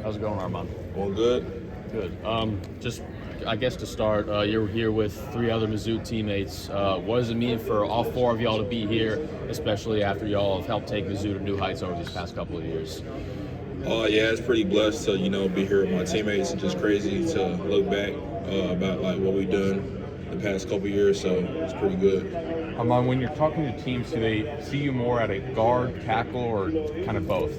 How's it going, Armand? All good. Good. Just, I guess to start, you're here with 3 other Mizzou teammates. What does it mean for all 4 of y'all to be here, especially after y'all have helped take Mizzou to new heights over these past couple of years? Yeah, it's pretty blessed to be here with my teammates, and just crazy to look back about what we've done the past couple of years. So it's pretty good. Armand, when you're talking to teams, do they see you more at a guard, tackle, or kind of both?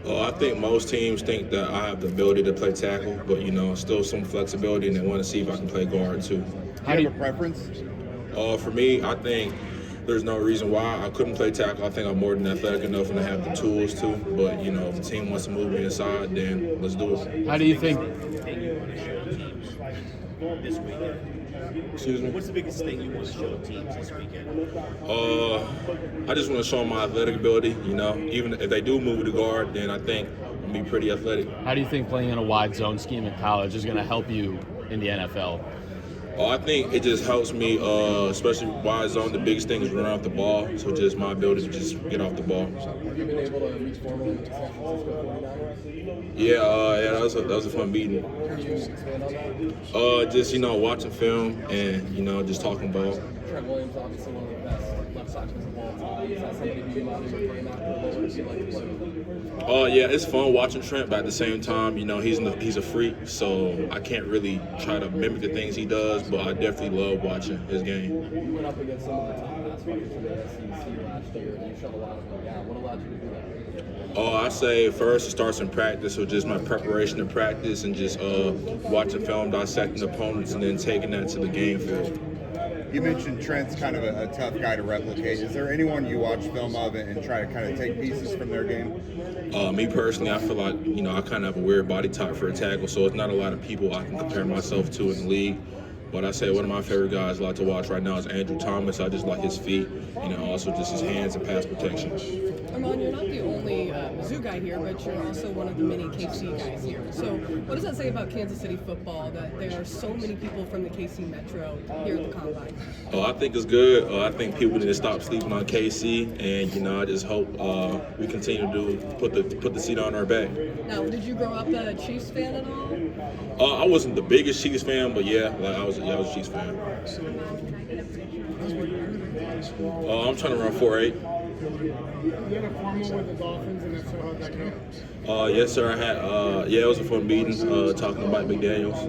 I think most teams think that I have the ability to play tackle, but still some flexibility, and they want to see if I can play guard too. Do you have a preference? For me, I think there's no reason why I couldn't play tackle. I think I'm more than athletic enough and I have the tools to. But if the team wants to move me inside, then let's do it. How do you think? This weekend? Excuse me? What's the biggest thing you want to show teams this weekend? I just want to show them my athletic ability. Even if they do move to guard, then I think I'll be pretty athletic. How do you think playing in a wide zone scheme in college is going to help you in the NFL? I think it just helps me, especially wide zone. The biggest thing is running off the ball, so just my ability to just get off the ball. Have you been able to reach formal in the San Francisco 49ers? Yeah, that was a fun meeting. Can you expand on that? Just watching film and just talking ball. Trent Williams, obviously one of the best left tackles of all time. Is that somebody who you might be playing after a little bit? Do you like to play with? Yeah, it's fun watching Trent, but at the same time, he's a freak, so I can't really try to mimic the things he does, but I definitely love watching his game. You went up against some of the top pass rushers in the SEC last year, and you shut a lot of them down. What allowed you to do that? I say first it starts in practice, so just my preparation to practice and just watching film, dissecting opponents, and then taking that to the game field. You mentioned Trent's kind of a tough guy to replicate. Is there anyone you watch film of and try to kind of take pieces from their game? Me personally, I feel like, I kind of have a weird body type for a tackle, so it's not a lot of people I can compare myself to in the league. But I say one of my favorite guys I like to watch right now is Andrew Thomas. I just like his feet and also just his hands and pass protection. Armand, you're not the only Mizzou guy here, but you're also one of the many KC guys here. So what does that say about Kansas City football that there are so many people from the KC Metro here at the Combine? I think it's good. I think people need to stop sleeping on KC, and I just hope we continue to put the seat on our back. Now, did you grow up a Chiefs fan at all? I wasn't the biggest Chiefs fan, but I was a Chiefs fan. I'm trying to run 4.8. You had a formal with the Dolphins, and if so, how'd that go? Yes, sir. I had. It was a fun meeting talking about McDaniels.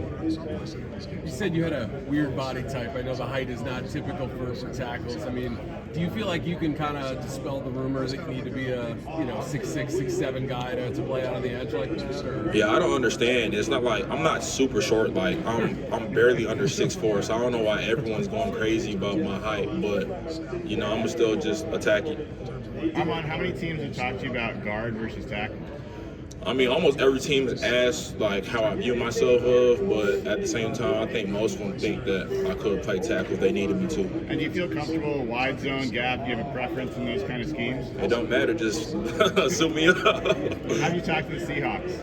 You said you had a weird body type. I know the height is not typical for tackles. I mean, do you feel like you can kind of dispel the rumors that you need to be a 6'6", 6'7" guy to play out on the edge like that? Or? Yeah, I don't understand. It's not like I'm not super short. Like I'm barely under 6'4", so I don't know why everyone's going crazy about my height. But I'm still just attacking. Armand, how many teams have talked to you about guard versus tackle? I mean, almost every team has asked how I view myself but at the same time, I think most of them think that I could play tackle if they needed me to. And do you feel comfortable wide zone, gap? Do you have a preference in those kind of schemes? It don't matter, just suit me up. Have you talked to the Seahawks?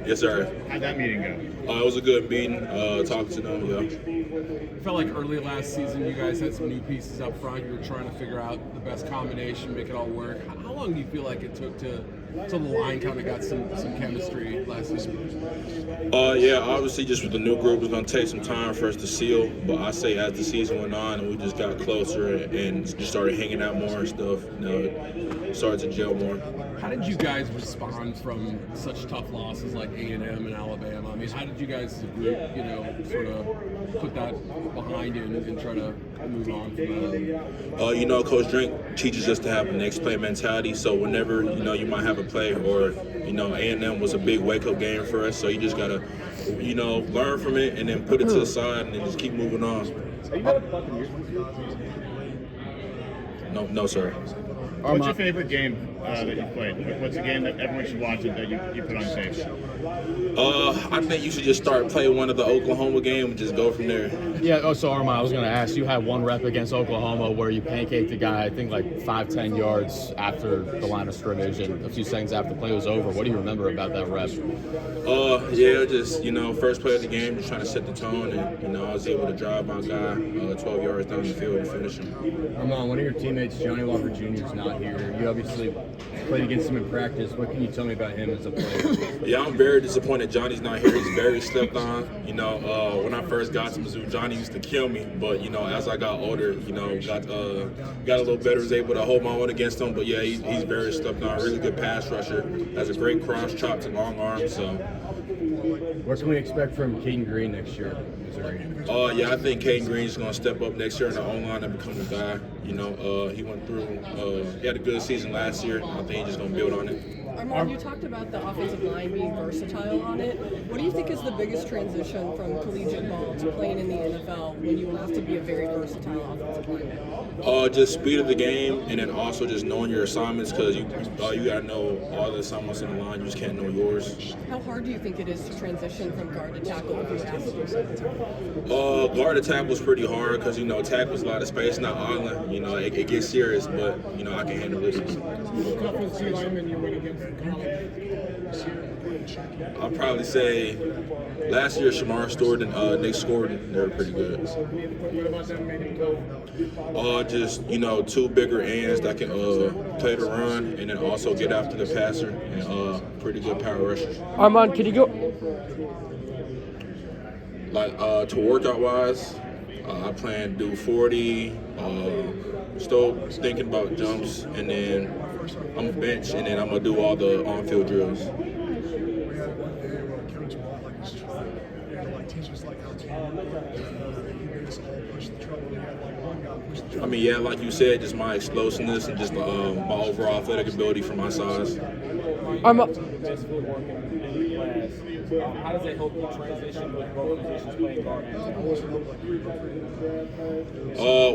Yes, sir. How'd that meeting go? It was a good meeting, talking to them, yeah. It felt like early last season you guys had some new pieces up front. You were trying to figure out the best combination, make it all work. How long do you feel like it took till the line kind of got some chemistry last season? Obviously just with the new group, it's going to take some time for us to seal. But I say as the season went on and we just got closer and just started hanging out more and stuff, started to gel more. How did you guys respond from such tough losses like A&M and Alabama? I mean, how did you guys as a group, sort of put that behind you and try to move on from that? Coach Drink teaches us to have a next play mentality. So whenever, you might have a play or, A&M was a big wake-up game for us. So you just got to, learn from it and then put it to the side and then just keep moving on. No, sir. What's your favorite game that you've played? What's a game that everyone should watch that you put on tape? I think you should just start playing one of the Oklahoma games and just go from there. Yeah, so Armand, I was going to ask, you had one rep against Oklahoma where you pancaked the guy, I think 5-10 yards after the line of scrimmage and a few seconds after the play was over. What do you remember about that rep? Just, first play of the game, just trying to set the tone and, I was able to drive my guy 12 yards down the field and finish him. Armand, one of your teammates, Johnny Walker Jr., is not here. You obviously Played against him in practice. What can you tell me about him as a player? Yeah, I'm very disappointed Johnny's not here. He's very slept on. You know, when I first got to Mizzou, Johnny used to kill me. But, you know, as I got older, you know, got a little better, was able to hold my own against him. But, yeah, he's very slept on. Really good pass rusher. Has a great cross, chops, and long arms. So, What can we expect from Caden Green next year in Missouri? yeah, I think Caden Green's going to step up next year in the O-line and become a guy. You know, he went through, he had a good season last year. I think he's just going to build on it. Armand, you talked about the offensive line being versatile on it. What do you think is the biggest transition from collegiate ball to playing in the NFL when you have to be a very versatile offensive lineman? Just speed of the game, and then also just knowing your assignments, because you got to know all the assignments in the line. You just can't know yours. How hard do you think it is to transition from guard to tackle if you have to do so? Guard to tackle is pretty hard because, you know, tackle's a lot of space, not island. You know, it gets serious, but, you know, I can handle it. I'll probably say last year Shamar Stewart and Nick Scored, they were pretty good. Just, you know, two bigger ends that can play the run and then also get after the passer, and pretty good power rushers. Armand, can you go? Like to workout wise, I plan to do 40. Still thinking about jumps, and then I'm a bench, and then I'm gonna do all the on-field drills. I mean, yeah, like you said, just my explosiveness and just my overall athletic ability for my size. How does it help you transition with both positions playing guard and tackle?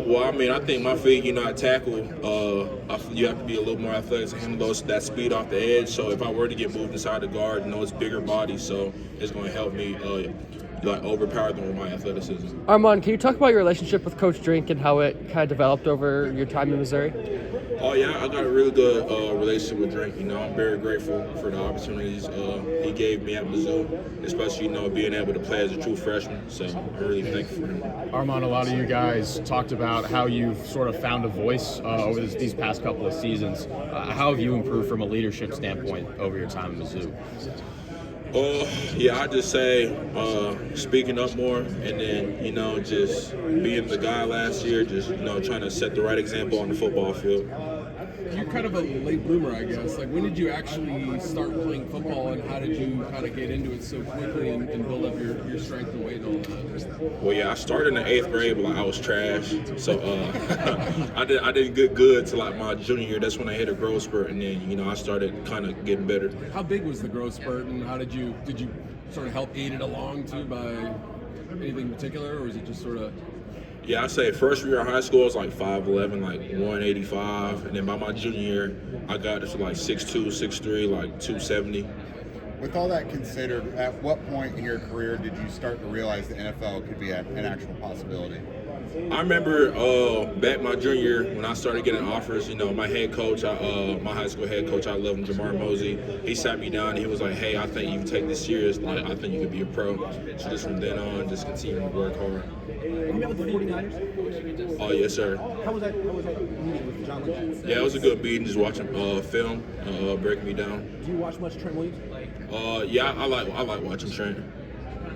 Well, I mean, I think my feet, you know, at tackle, you have to be a little more athletic to handle that speed off the edge. So if I were to get moved inside the guard, you know, it's bigger body, so it's going to help me overpower them with my athleticism. Armand, can you talk about your relationship with Coach Drink and how it kind of developed over your time in Missouri? Oh yeah, I got a really good relationship with Drake. You know, I'm very grateful for the opportunities he gave me at Mizzou, especially, you know, being able to play as a true freshman. So I'm really thankful for him. Armand, a lot of you guys talked about how you've sort of found a voice over these past couple of seasons. How have you improved from a leadership standpoint over your time at Mizzou? Yeah, I just say speaking up more, and then, you know, just being the guy last year, just, you know, trying to set the right example on the football field. You're kind of a late bloomer, I guess. Like, when did you actually start playing football, and how did you kind of get into it so quickly and build up your strength and weight and all that? Well, yeah, I started in the 8th grade, but like, I was trash. So I didn't get good till like my junior year. That's when I hit a growth spurt, and then, you know, I started kind of getting better. How big was the growth spurt, and how did you sort of help aid it along too by anything in particular, or was it just sort of? Yeah, I say freshman year of high school I was like 5'11", like 185, and then by my junior year I got to like 6'2", 6'3", like 270. With all that considered, at what point in your career did you start to realize the NFL could be an actual possibility? I remember back my junior year when I started getting offers, you know, my head coach, my high school head coach, I love him, Jamar Mosey, he sat me down and he was like, hey, I think you can take this serious. Like, I think you could be a pro. So just from then on, just continue to work hard. You met with the 49ers? Oh, yes, sir. How was that meeting with John Lynch? Yeah, it was a good meeting, just watching film, breaking me down. Do you watch much Trent Williams? Yeah, I like watching Trent.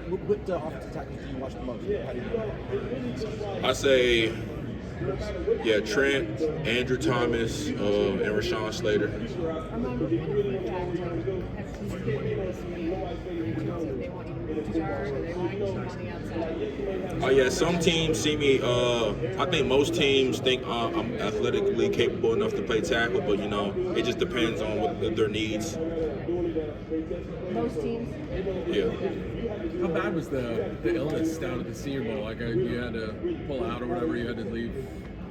What offensive tackles do you watch the most? How do you know? I say, yeah, Trent, Andrew Thomas, and Rashawn Slater. Oh yeah, some teams see me. I think most teams think I'm athletically capable enough to play tackle, but you know, it just depends on what their needs. Most teams. Yeah. How bad was the illness down at the Senior Bowl? Like, you had to pull out or whatever, you had to leave.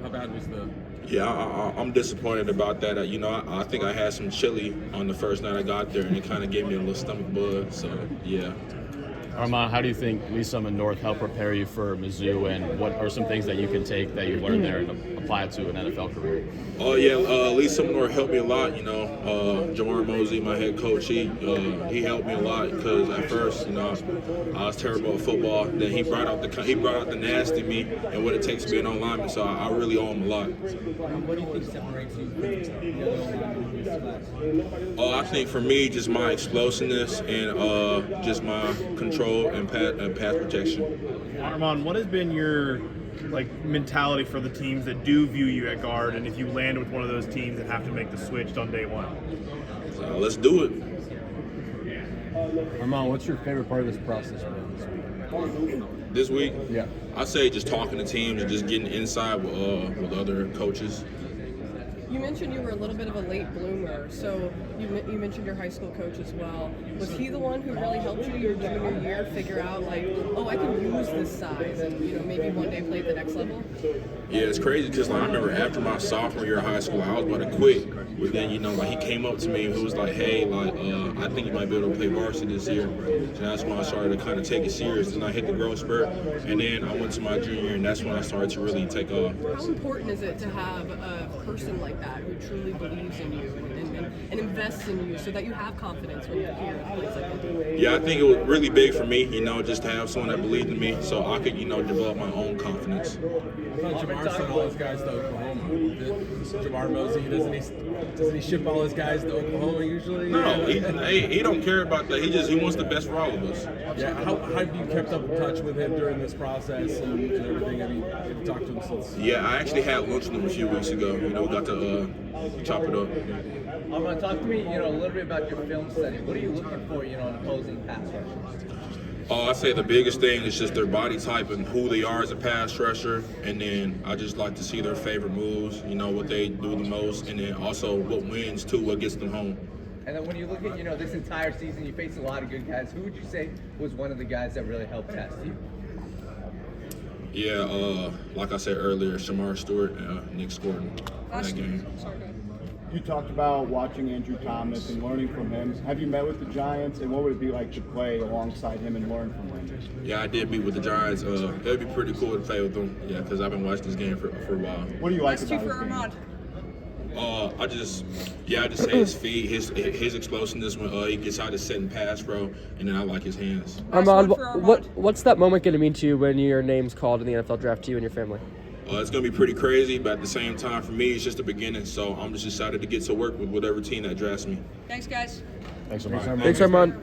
How bad was the? Yeah, I'm disappointed about that. You know, I think I had some chili on the first night I got there, and it kind of gave me a little stomach bug. So yeah. Armand, how do you think Lizzou and North help prepare you for Mizzou, and what are some things that you can take that you learned there and apply it to an NFL career? Oh yeah, Lizzou and North helped me a lot. Jamar Mosey, my head coach, he helped me a lot because at first, I was terrible at football. Then he brought out the nasty me and what it takes to be an O-lineman. So I really owe him a lot. What do you think separates you from the other linemen in this class? I think for me, just my explosiveness and just my control and pass protection. Armand, what has been your mentality for the teams that do view you at guard, and if you land with one of those teams that have to make the switch on day one? Let's do it. Armand, what's your favorite part of this process This week? Yeah. I'd say just talking to teams and just getting inside with other coaches. You mentioned you were a little bit of a late bloomer, so you mentioned your high school coach as well. Was he the one who really helped you your junior year figure out, I can use this size and, maybe one day play at the next level? Yeah, it's crazy because I remember after my sophomore year of high school, I was about to quit. But then, he came up to me and he was like, hey, I think you might be able to play varsity this year. And that's when I started to kind of take it serious. And I hit the growth spurt. And then I went to my junior year, and that's when I started to really take off. How important is it to have a person like that who truly believes in you and invests in you so that you have confidence when you're here in a place like that? Yeah, I think it was really big for me, just to have someone that believed in me so I could, develop my own confidence. I thought Jamar sent all his guys to Oklahoma. Jamar Mosey, doesn't he ship all his guys to Oklahoma usually? No, he don't care about that. He wants the best for all of us. Yeah, how have you kept up in touch with him during this process and everything? Have you talked to him since? Yeah, I actually had lunch with him a few weeks ago. We got to chop it up. Armand, talk to me, a little bit about your film study. What are you looking for, in opposing pass rushers? I'd say the biggest thing is just their body type and who they are as a pass rusher. And then I just like to see their favorite moves, what they do the most. And then also what wins, too, what gets them home. And then when you look at, this entire season, you face a lot of good guys. Who would you say was one of the guys that really helped test you? Yeah, like I said earlier, Shamar Stewart and Nick Scourton in that game. You talked about watching Andrew Thomas and learning from him. Have you met with the Giants, and what would it be like to play alongside him and learn from him? Yeah, I did meet with the Giants. It'd be pretty cool to play with them. Yeah, because I've been watching this game for a while. What do you like about his game? I just say his feet, his explosiveness when he gets out of set and pass, bro, and then I like his hands. Armand, what's that moment going to mean to you when your name's called in the NFL draft to you and your family? It's going to be pretty crazy, but at the same time, for me, it's just the beginning. So I'm just excited to get to work with whatever team that drafts me. Thanks, guys. Thanks, Armand. Thanks, Armand.